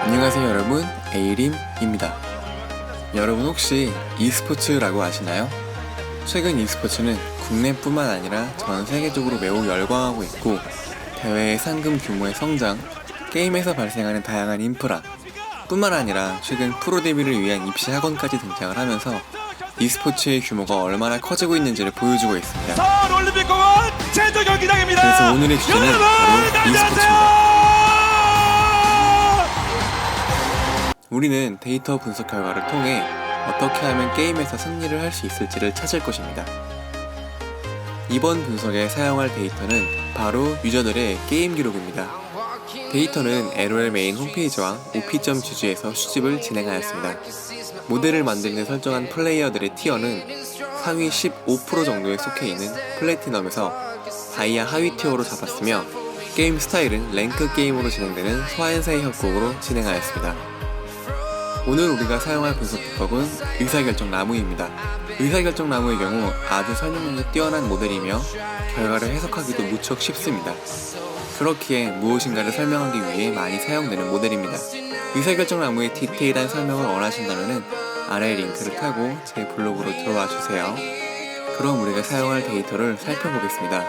안녕하세요 여러분, 에이림입니다. 여러분 혹시 e스포츠라고 아시나요? 최근 e스포츠는 국내뿐만 아니라 전 세계적으로 매우 열광하고 있고, 대회의 상금 규모의 성장, 게임에서 발생하는 다양한 인프라 뿐만 아니라 최근 프로 데뷔를 위한 입시 학원까지 등장을 하면서 e스포츠의 규모가 얼마나 커지고 있는지를 보여주고 있습니다. 서울올림픽공원 제주 경기장입니다. 그래서 오늘의 주제는 바로 e스포츠입니다. 우리는 데이터 분석 결과를 통해 어떻게 하면 게임에서 승리를 할 수 있을지를 찾을 것입니다. 이번 분석에 사용할 데이터는 바로 유저들의 게임 기록입니다. 데이터는 LOL 메인 홈페이지와 op.gg에서 수집을 진행하였습니다. 모델을 만들 때 설정한 플레이어들의 티어는 상위 15% 정도에 속해 있는 플래티넘에서 다이아 하위 티어로 잡았으며, 게임 스타일은 랭크 게임으로 진행되는 소환사의 협곡으로 진행하였습니다. 오늘 우리가 사용할 분석 기법은 의사결정 나무입니다. 의사결정 나무의 경우 아주 설명력이 뛰어난 모델이며 결과를 해석하기도 무척 쉽습니다. 그렇기에 무엇인가를 설명하기 위해 많이 사용되는 모델입니다. 의사결정 나무의 디테일한 설명을 원하신다면 아래 링크를 타고 제 블로그로 들어와 주세요. 그럼 우리가 사용할 데이터를 살펴보겠습니다.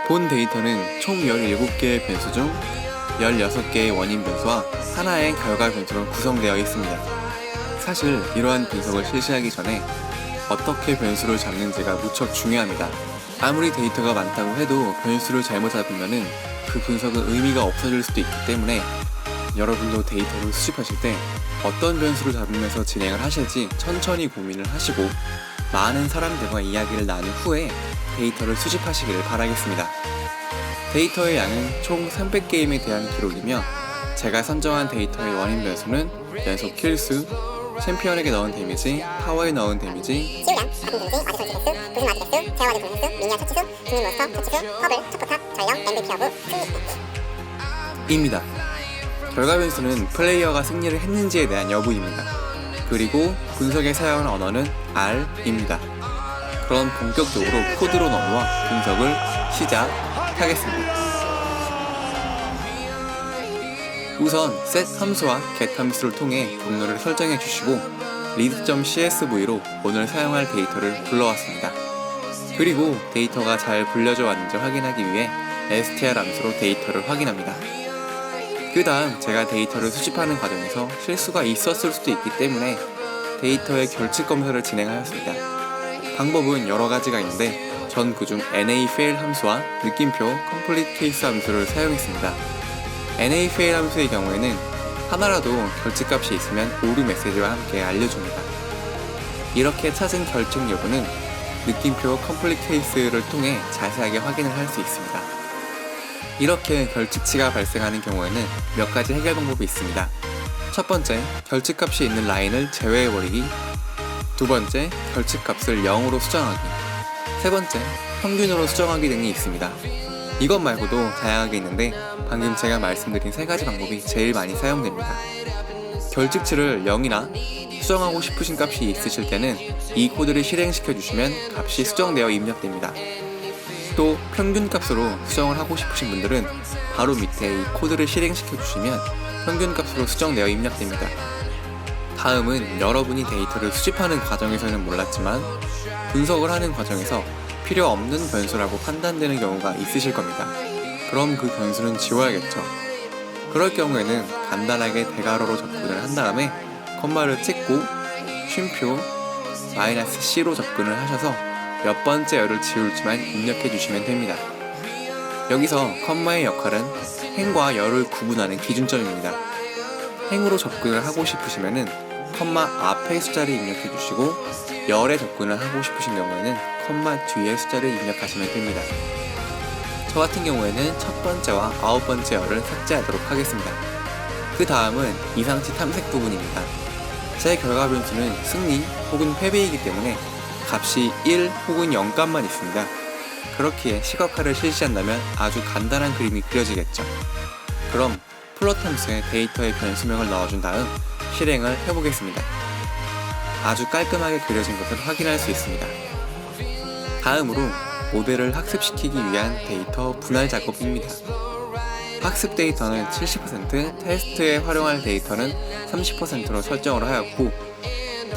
본 데이터는 총 17개의 변수 중 16개의 원인 변수와 하나의 결과 변수로 구성되어 있습니다. 사실 이러한 분석을 실시하기 전에 어떻게 변수를 잡는지가 무척 중요합니다. 아무리 데이터가 많다고 해도 변수를 잘못 잡으면 그 분석은 의미가 없어질 수도 있기 때문에 여러분도 데이터를 수집하실 때 어떤 변수를 잡으면서 진행을 하실지 천천히 고민을 하시고 많은 사람들과 이야기를 나눈 후에 데이터를 수집하시기를 바라겠습니다. 데이터의 양은 총 300게임에 대한 기록이며, 제가 선정한 데이터의 원인 변수는 연속 킬수, 챔피언에게 넣은 데미지, 타워에 넣은 데미지, 치유량, 아픈 데미지, 와드 설치 개수, 부순 와드 개수, 제어 와드 부순 수, 미니어 처치 수, 중립 몬스터 처치 수, 허블, 첩포탑, 전령, MVP 여부, 승리. 입니다. 결과 변수는 플레이어가 승리를 했는지에 대한 여부입니다. 그리고 분석에 사용한 언어는 R입니다. 그럼 본격적으로 코드로 넘어와 분석을 시작하겠습니다. 우선 set 함수와 get 함수를 통해 경로를 설정해 주시고 read.csv로 오늘 사용할 데이터를 불러왔습니다. 그리고 데이터가 잘 불려져 왔는지 확인하기 위해 str 함수로 데이터를 확인합니다. 그 다음 제가 데이터를 수집하는 과정에서 실수가 있었을 수도 있기 때문에 데이터의 결측 검사를 진행하였습니다. 방법은 여러 가지가 있는데 전 그중 NaFail 함수와 느낌표 complete case 함수를 사용했습니다. NaFail 함수의 경우에는 하나라도 결측값이 있으면 오류 메시지와 함께 알려줍니다. 이렇게 찾은 결측 여부는 느낌표 complete case를 통해 자세하게 확인을 할 수 있습니다. 이렇게 결측치가 발생하는 경우에는 몇 가지 해결 방법이 있습니다. 첫 번째, 결측값이 있는 라인을 제외해버리기. 두 번째, 결측값을 0으로 수정하기. 세 번째, 평균으로 수정하기 등이 있습니다. 이것 말고도 다양하게 있는데 방금 제가 말씀드린 세 가지 방법이 제일 많이 사용됩니다. 결측치를 0이나 수정하고 싶으신 값이 있으실 때는 이 코드를 실행시켜 주시면 값이 수정되어 입력됩니다. 또 평균값으로 수정을 하고 싶으신 분들은 바로 밑에 이 코드를 실행시켜 주시면 평균값으로 수정되어 입력됩니다. 다음은 여러분이 데이터를 수집하는 과정에서는 몰랐지만 분석을 하는 과정에서 필요 없는 변수라고 판단되는 경우가 있으실 겁니다. 그럼 그 변수는 지워야겠죠. 그럴 경우에는 간단하게 대괄호로 접근을 한 다음에 콤마를 찍고 쉼표 -c로 접근을 하셔서 몇 번째 열을 지울지만 입력해 주시면 됩니다. 여기서 컴마의 역할은 행과 열을 구분하는 기준점입니다. 행으로 접근을 하고 싶으시면은 컴마 앞에 숫자를 입력해 주시고, 열에 접근을 하고 싶으신 경우에는 컴마 뒤에 숫자를 입력하시면 됩니다. 저 같은 경우에는 첫 번째와 아홉 번째 열을 삭제하도록 하겠습니다. 그 다음은 이상치 탐색 부분입니다. 제 결과 변수는 승리 혹은 패배이기 때문에 값이 1 혹은 0값만 있습니다. 그렇기에 시각화를 실시한다면 아주 간단한 그림이 그려지겠죠. 그럼 플롯 함수에 데이터의 변수명을 넣어준 다음 실행을 해보겠습니다. 아주 깔끔하게 그려진 것을 확인할 수 있습니다. 다음으로 모델을 학습시키기 위한 데이터 분할 작업입니다. 학습 데이터는 70%, 테스트에 활용할 데이터는 30%로 설정을 하였고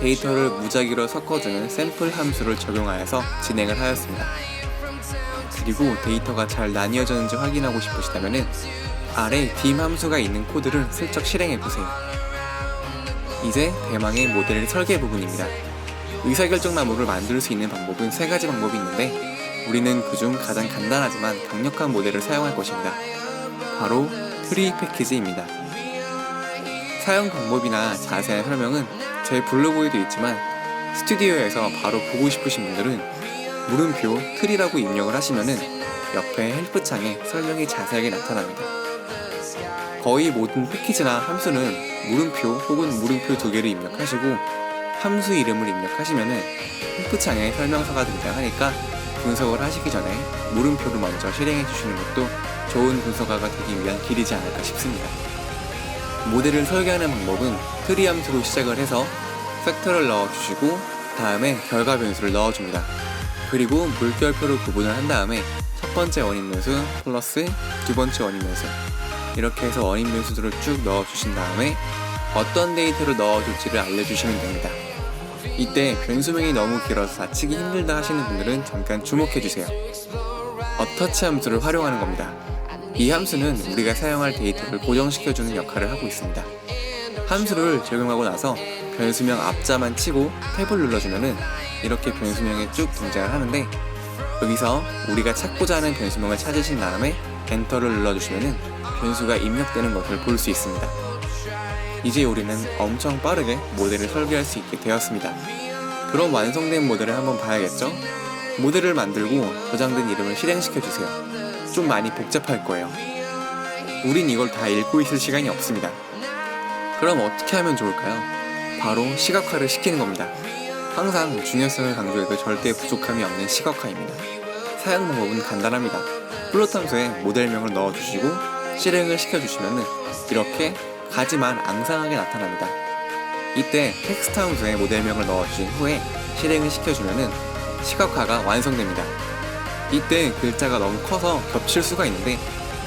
데이터를 무작위로 섞어주는 샘플 함수를 적용하여서 진행을 하였습니다. 그리고 데이터가 잘 나뉘어졌는지 확인하고 싶으시다면 아래 dim 함수가 있는 코드를 슬쩍 실행해보세요. 이제 대망의 모델 설계 부분입니다. 의사결정 나무를 만들 수 있는 방법은 3가지 방법이 있는데 우리는 그중 가장 간단하지만 강력한 모델을 사용할 것입니다. 바로 트리 패키지입니다. 사용 방법이나 자세한 설명은 제 블로그에도 있지만 스튜디오에서 바로 보고 싶으신 분들은 물음표 트리라고 입력을 하시면은 옆에 헬프 창에 설명이 자세하게 나타납니다. 거의 모든 패키지나 함수는 물음표 혹은 물음표 2개를 입력하시고 함수 이름을 입력하시면은 헬프 창에 설명서가 등장하니까 분석을 하시기 전에 물음표를 먼저 실행해 주시는 것도 좋은 분석가가 되기 위한 길이지 않을까 싶습니다. 모델을 설계하는 방법은 트리 함수로 시작을 해서 팩터를 넣어주시고 다음에 결과 변수를 넣어줍니다. 그리고 물결표로 구분을 한 다음에 첫 번째 원인 변수 플러스 두 번째 원인 변수 이렇게 해서 원인 변수들을 쭉 넣어주신 다음에 어떤 데이터를 넣어줄지를 알려주시면 됩니다. 이때 변수명이 너무 길어서 다치기 힘들다 하시는 분들은 잠깐 주목해주세요. 어터치 함수를 활용하는 겁니다. 이 함수는 우리가 사용할 데이터를 고정시켜주는 역할을 하고 있습니다. 함수를 적용하고 나서 변수명 앞자만 치고 탭을 눌러주면은 이렇게 변수명이 쭉 등장을 하는데 여기서 우리가 찾고자 하는 변수명을 찾으신 다음에 엔터를 눌러주시면은 변수가 입력되는 것을 볼 수 있습니다. 이제 우리는 엄청 빠르게 모델을 설계할 수 있게 되었습니다. 그럼 완성된 모델을 한번 봐야겠죠? 모델을 만들고 저장된 이름을 실행시켜주세요. 좀 많이 복잡할 거예요. 우린 이걸 다 읽고 있을 시간이 없습니다. 그럼 어떻게 하면 좋을까요? 바로 시각화를 시키는 겁니다. 항상 중요성을 강조해도 절대 부족함이 없는 시각화입니다. 사용 방법은 간단합니다. 플롯 함수에 모델명을 넣어주시고 실행을 시켜주시면 이렇게 가지만 앙상하게 나타납니다. 이때 텍스트 함수에 모델명을 넣어주신 후에 실행을 시켜주면 시각화가 완성됩니다. 이때 글자가 너무 커서 겹칠 수가 있는데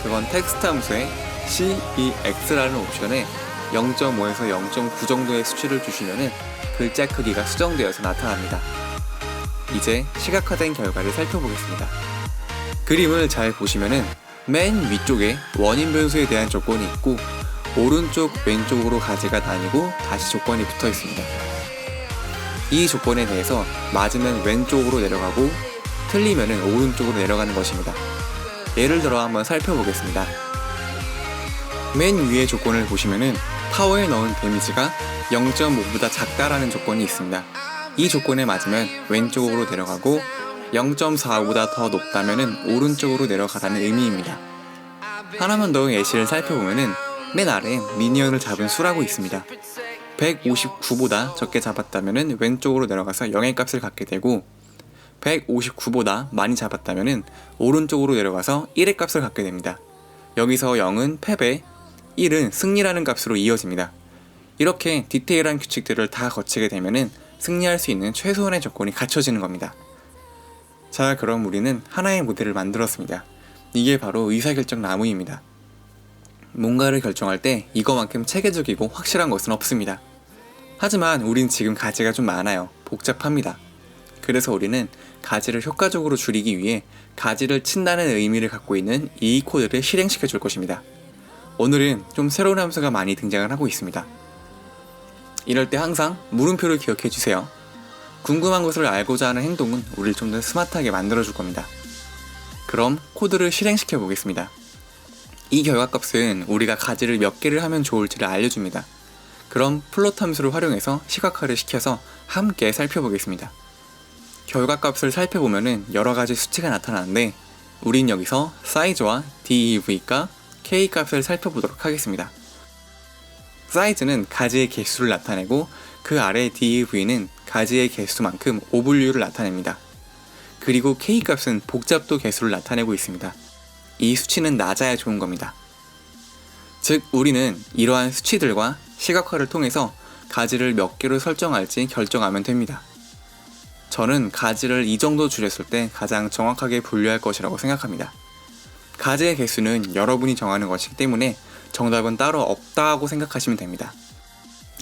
그건 텍스트 함수에 CEX라는 옵션에 0.5에서 0.9 정도의 수치를 주시면 글자 크기가 수정되어서 나타납니다. 이제 시각화된 결과를 살펴보겠습니다. 그림을 잘 보시면은 맨 위쪽에 원인 변수에 대한 조건이 있고 오른쪽 왼쪽으로 가지가 다니고 다시 조건이 붙어 있습니다. 이 조건에 대해서 맞으면 왼쪽으로 내려가고 틀리면 오른쪽으로 내려가는 것입니다. 예를 들어 한번 살펴보겠습니다. 맨 위의 조건을 보시면은 타워에 넣은 데미지가 0.5보다 작다라는 조건이 있습니다. 이 조건에 맞으면 왼쪽으로 내려가고 0.45보다 더 높다면 오른쪽으로 내려가다는 의미입니다. 하나만 더 예시를 살펴보면은 맨 아래 미니언을 잡은 수라고 있습니다. 159보다 적게 잡았다면 왼쪽으로 내려가서 0의 값을 갖게 되고 159보다 많이 잡았다면 오른쪽으로 내려가서 1의 값을 갖게 됩니다. 여기서 0은 패배, 1은 승리라는 값으로 이어집니다. 이렇게 디테일한 규칙들을 다 거치게 되면 승리할 수 있는 최소한의 조건이 갖춰지는 겁니다. 자, 그럼 우리는 하나의 모델을 만들었습니다. 이게 바로 의사결정 나무입니다. 뭔가를 결정할 때 이거만큼 체계적이고 확실한 것은 없습니다. 하지만 우린 지금 가지가 좀 많아요. 복잡합니다. 그래서 우리는 가지를 효과적으로 줄이기 위해 가지를 친다는 의미를 갖고 있는 이 코드를 실행시켜 줄 것입니다. 오늘은 좀 새로운 함수가 많이 등장을 하고 있습니다. 이럴 때 항상 물음표를 기억해 주세요. 궁금한 것을 알고자 하는 행동은 우리를 좀 더 스마트하게 만들어 줄 겁니다. 그럼 코드를 실행시켜 보겠습니다. 이 결과값은 우리가 가지를 몇 개를 하면 좋을지를 알려줍니다. 그럼 플롯 함수를 활용해서 시각화를 시켜서 함께 살펴보겠습니다. 결과값을 살펴보면 여러가지 수치가 나타나는데 우린 여기서 사이즈와 DEV과 K값을 살펴보도록 하겠습니다. 사이즈는 가지의 개수를 나타내고 그 아래 DEV는 가지의 개수만큼 오분류를 나타냅니다. 그리고 K값은 복잡도 개수를 나타내고 있습니다. 이 수치는 낮아야 좋은 겁니다. 즉 우리는 이러한 수치들과 시각화를 통해서 가지를 몇 개로 설정할지 결정하면 됩니다. 저는 가지를 이 정도 줄였을 때 가장 정확하게 분류할 것이라고 생각합니다. 가지의 개수는 여러분이 정하는 것이기 때문에 정답은 따로 없다고 생각하시면 됩니다.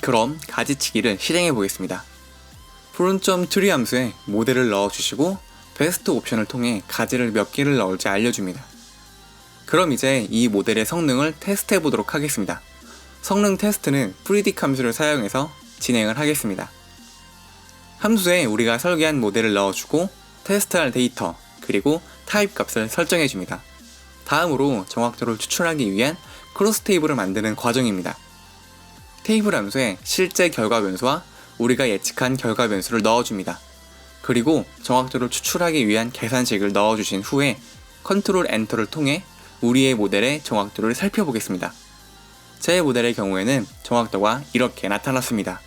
그럼 가지치기를 실행해 보겠습니다. prune.tree 함수에 모델을 넣어주시고 베스트 옵션을 통해 가지를 몇 개를 넣을지 알려줍니다. 그럼 이제 이 모델의 성능을 테스트해 보도록 하겠습니다. 성능 테스트는 predict 함수를 사용해서 진행을 하겠습니다. 함수에 우리가 설계한 모델을 넣어주고 테스트할 데이터 그리고 타입 값을 설정해 줍니다. 다음으로 정확도를 추출하기 위한 크로스 테이블을 만드는 과정입니다. 테이블 함수에 실제 결과 변수와 우리가 예측한 결과 변수를 넣어줍니다. 그리고 정확도를 추출하기 위한 계산식을 넣어주신 후에 컨트롤 엔터를 통해 우리의 모델의 정확도를 살펴보겠습니다. 제 모델의 경우에는 정확도가 이렇게 나타났습니다.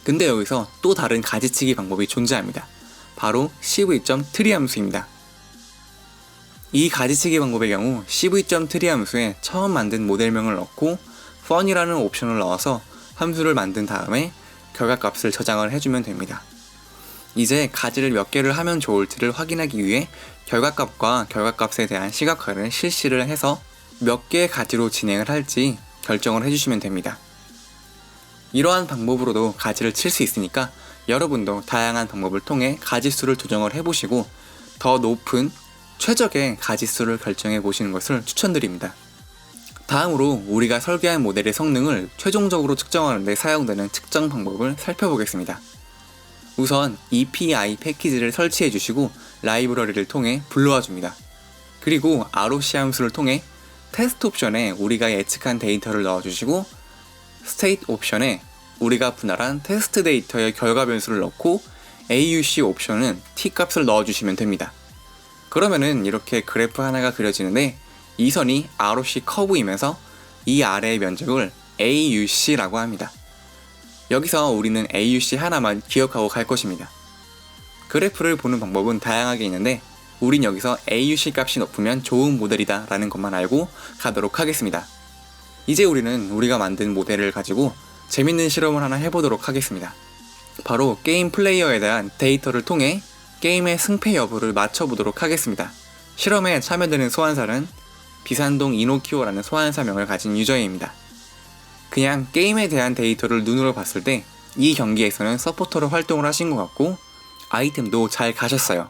근데 여기서 또 다른 가지치기 방법이 존재합니다. 바로 cv.tree 함수입니다. 이 가지치기 방법의 경우 cv.tree 함수에 처음 만든 모델명을 넣고 fun이라는 옵션을 넣어서 함수를 만든 다음에 결과값을 저장을 해주면 됩니다. 이제 가지를 몇 개를 하면 좋을지를 확인하기 위해 결과값과 결과값에 대한 시각화를 실시를 해서 몇 개의 가지로 진행을 할지 결정을 해주시면 됩니다. 이러한 방법으로도 가지를 칠 수 있으니까 여러분도 다양한 방법을 통해 가지수를 조정을 해보시고 더 높은 최적의 가지수를 결정해 보시는 것을 추천드립니다. 다음으로 우리가 설계한 모델의 성능을 최종적으로 측정하는 데 사용되는 측정 방법을 살펴보겠습니다. 우선 EPI 패키지를 설치해 주시고 라이브러리를 통해 불러와 줍니다. 그리고 ROC 함수를 통해 테스트 옵션에 우리가 예측한 데이터를 넣어주시고 스테이트 옵션에 우리가 분할한 테스트 데이터의 결과 변수를 넣고 AUC 옵션은 t값을 넣어주시면 됩니다. 그러면은 이렇게 그래프 하나가 그려지는데 이 선이 ROC 커브이면서 이 아래의 면적을 AUC라고 합니다. 여기서 우리는 AUC 하나만 기억하고 갈 것입니다. 그래프를 보는 방법은 다양하게 있는데 우린 여기서 AUC 값이 높으면 좋은 모델이다 라는 것만 알고 가도록 하겠습니다. 이제 우리는 우리가 만든 모델을 가지고 재밌는 실험을 하나 해보도록 하겠습니다. 바로 게임 플레이어에 대한 데이터를 통해 게임의 승패 여부를 맞춰보도록 하겠습니다. 실험에 참여되는 소환사는 비산동 이노키오라는 소환사명을 가진 유저입니다. 그냥 게임에 대한 데이터를 눈으로 봤을 때 이 경기에서는 서포터로 활동을 하신 것 같고 아이템도 잘 가셨어요.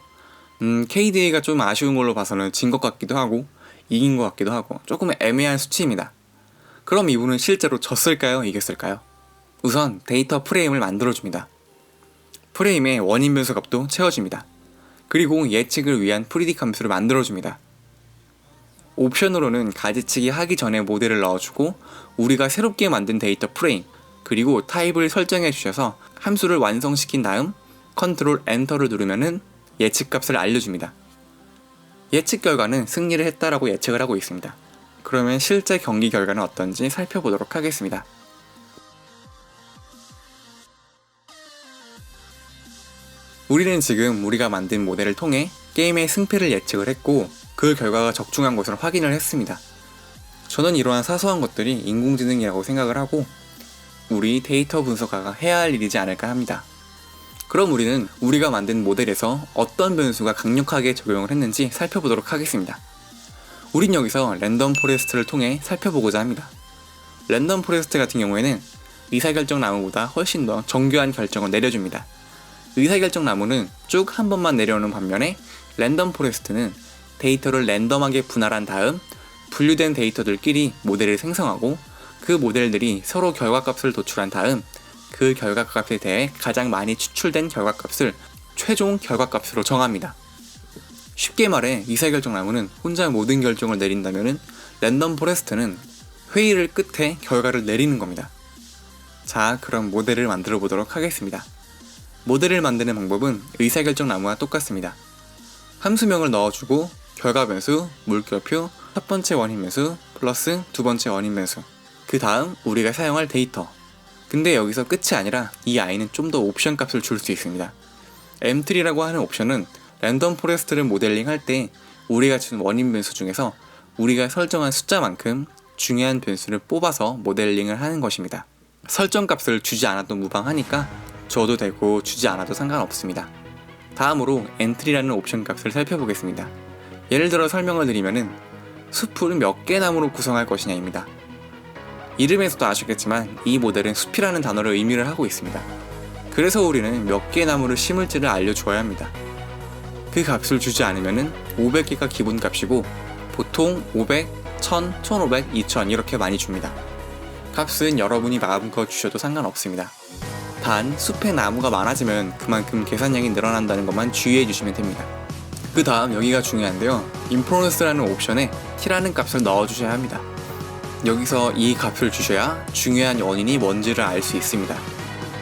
KDA가 좀 아쉬운 걸로 봐서는 진 것 같기도 하고 이긴 것 같기도 하고 조금 애매한 수치입니다. 그럼 이분은 실제로 졌을까요? 이겼을까요? 우선 데이터 프레임을 만들어줍니다. 프레임에 원인 변수 값도 채워줍니다. 그리고 예측을 위한 프리딕 함수를 만들어줍니다. 옵션으로는 가지치기 하기 전에 모델을 넣어주고 우리가 새롭게 만든 데이터 프레임 그리고 타입을 설정해 주셔서 함수를 완성시킨 다음 컨트롤 엔터를 누르면은 예측값을 알려줍니다. 예측 결과는 승리를 했다라고 예측을 하고 있습니다. 그러면 실제 경기 결과는 어떤지 살펴보도록 하겠습니다. 우리는 지금 우리가 만든 모델을 통해 게임의 승패를 예측을 했고 그 결과가 적중한 것을 확인을 했습니다. 저는 이러한 사소한 것들이 인공지능이라고 생각을 하고 우리 데이터 분석가가 해야 할 일이지 않을까 합니다. 그럼 우리는 우리가 만든 모델에서 어떤 변수가 강력하게 적용을 했는지 살펴보도록 하겠습니다. 우린 여기서 랜덤 포레스트를 통해 살펴보고자 합니다. 랜덤 포레스트 같은 경우에는 의사결정 나무보다 훨씬 더 정교한 결정을 내려줍니다. 의사결정 나무는 쭉 한 번만 내려오는 반면에 랜덤 포레스트는 데이터를 랜덤하게 분할한 다음 분류된 데이터들끼리 모델을 생성하고 그 모델들이 서로 결과값을 도출한 다음 그 결과값에 대해 가장 많이 추출된 결과값을 최종 결과값으로 정합니다. 쉽게 말해 의사결정 나무는 혼자 모든 결정을 내린다면 랜덤 포레스트는 회의를 끝에 결과를 내리는 겁니다. 자, 그럼 모델을 만들어 보도록 하겠습니다. 모델을 만드는 방법은 의사결정 나무와 똑같습니다. 함수명을 넣어주고 결과 변수, 물결표, 첫 번째 원인 변수 플러스 두 번째 원인 변수 그 다음 우리가 사용할 데이터. 근데 여기서 끝이 아니라 이 i는 좀 더 옵션 값을 줄 수 있습니다. M3라고 하는 옵션은 랜덤 포레스트를 모델링 할 때 우리가 준 원인 변수 중에서 우리가 설정한 숫자만큼 중요한 변수를 뽑아서 모델링을 하는 것입니다. 설정 값을 주지 않아도 무방하니까 줘도 되고 주지 않아도 상관없습니다. 다음으로 엔트리라는 옵션 값을 살펴보겠습니다. 예를 들어 설명을 드리면은 숲을 몇 개 나무로 구성할 것이냐입니다. 이름에서도 아시겠지만 이 모델은 숲이라는 단어를 의미를 하고 있습니다. 그래서 우리는 몇 개 나무를 심을지를 알려주어야 합니다. 그 값을 주지 않으면은 500개가 기본값이고 보통 500, 1000, 1500, 2000 이렇게 많이 줍니다. 값은 여러분이 마음껏 주셔도 상관없습니다. 단 숲에 나무가 많아지면 그만큼 계산량이 늘어난다는 것만 주의해 주시면 됩니다. 그 다음 여기가 중요한데요. 인포넌스라는 옵션에 t라는 값을 넣어주셔야 합니다. 여기서 이 값을 주셔야 중요한 원인이 뭔지를 알 수 있습니다.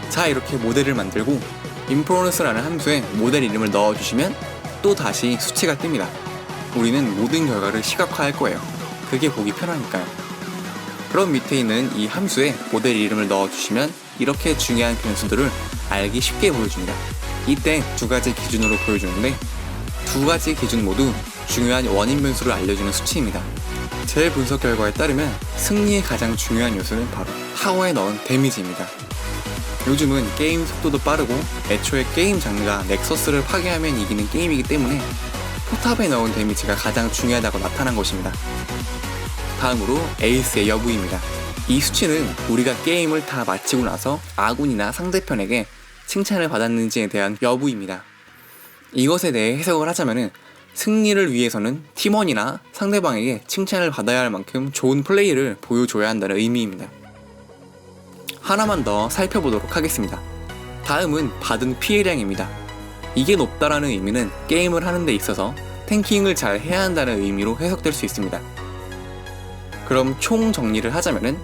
자, 이렇게 모델을 만들고 인포넌스라는 함수에 모델 이름을 넣어주시면 또 다시 수치가 뜹니다. 우리는 모든 결과를 시각화할 거예요. 그게 보기 편하니까요. 그럼 밑에 있는 이 함수에 모델 이름을 넣어주시면 이렇게 중요한 변수들을 알기 쉽게 보여줍니다. 이때 두 가지 기준으로 보여주는데 두 가지 기준 모두 중요한 원인 변수를 알려주는 수치입니다. 제 분석 결과에 따르면 승리의 가장 중요한 요소는 바로 타워에 넣은 데미지입니다. 요즘은 게임 속도도 빠르고 애초에 게임 장르가 넥서스를 파괴하면 이기는 게임이기 때문에 포탑에 넣은 데미지가 가장 중요하다고 나타난 것입니다. 다음으로 에이스의 여부입니다. 이 수치는 우리가 게임을 다 마치고 나서 아군이나 상대편에게 칭찬을 받았는지에 대한 여부입니다. 이것에 대해 해석을 하자면 승리를 위해서는 팀원이나 상대방에게 칭찬을 받아야 할 만큼 좋은 플레이를 보여줘야 한다는 의미입니다. 하나만 더 살펴보도록 하겠습니다. 다음은 받은 피해량입니다. 이게 높다라는 의미는 게임을 하는 데 있어서 탱킹을 잘 해야 한다는 의미로 해석될 수 있습니다. 그럼 총 정리를 하자면은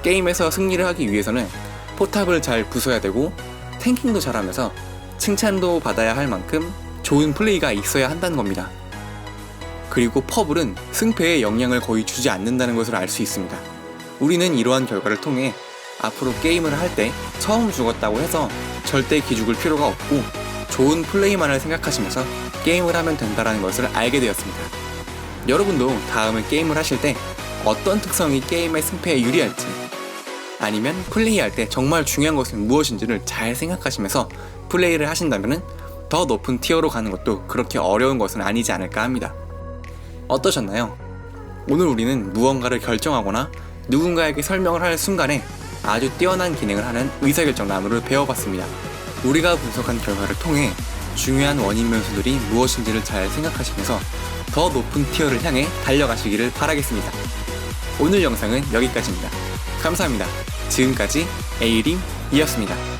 게임에서 승리를 하기 위해서는 포탑을 잘 부숴야 되고 탱킹도 잘하면서 칭찬도 받아야 할 만큼 좋은 플레이가 있어야 한다는 겁니다. 그리고 퍼블은 승패에 영향을 거의 주지 않는다는 것을 알 수 있습니다. 우리는 이러한 결과를 통해 앞으로 게임을 할 때 처음 죽었다고 해서 절대 기죽을 필요가 없고 좋은 플레이만을 생각하시면서 게임을 하면 된다는 것을 알게 되었습니다. 여러분도 다음에 게임을 하실 때 어떤 특성이 게임의 승패에 유리할지 아니면 플레이할 때 정말 중요한 것은 무엇인지를 잘 생각하시면서 플레이를 하신다면 더 높은 티어로 가는 것도 그렇게 어려운 것은 아니지 않을까 합니다. 어떠셨나요? 오늘 우리는 무언가를 결정하거나 누군가에게 설명을 할 순간에 아주 뛰어난 기능을 하는 의사결정 나무를 배워봤습니다. 우리가 분석한 결과를 통해 중요한 원인 변수들이 무엇인지를 잘 생각하시면서 더 높은 티어를 향해 달려가시기를 바라겠습니다. 오늘 영상은 여기까지입니다. 감사합니다. 지금까지 에이림이었습니다.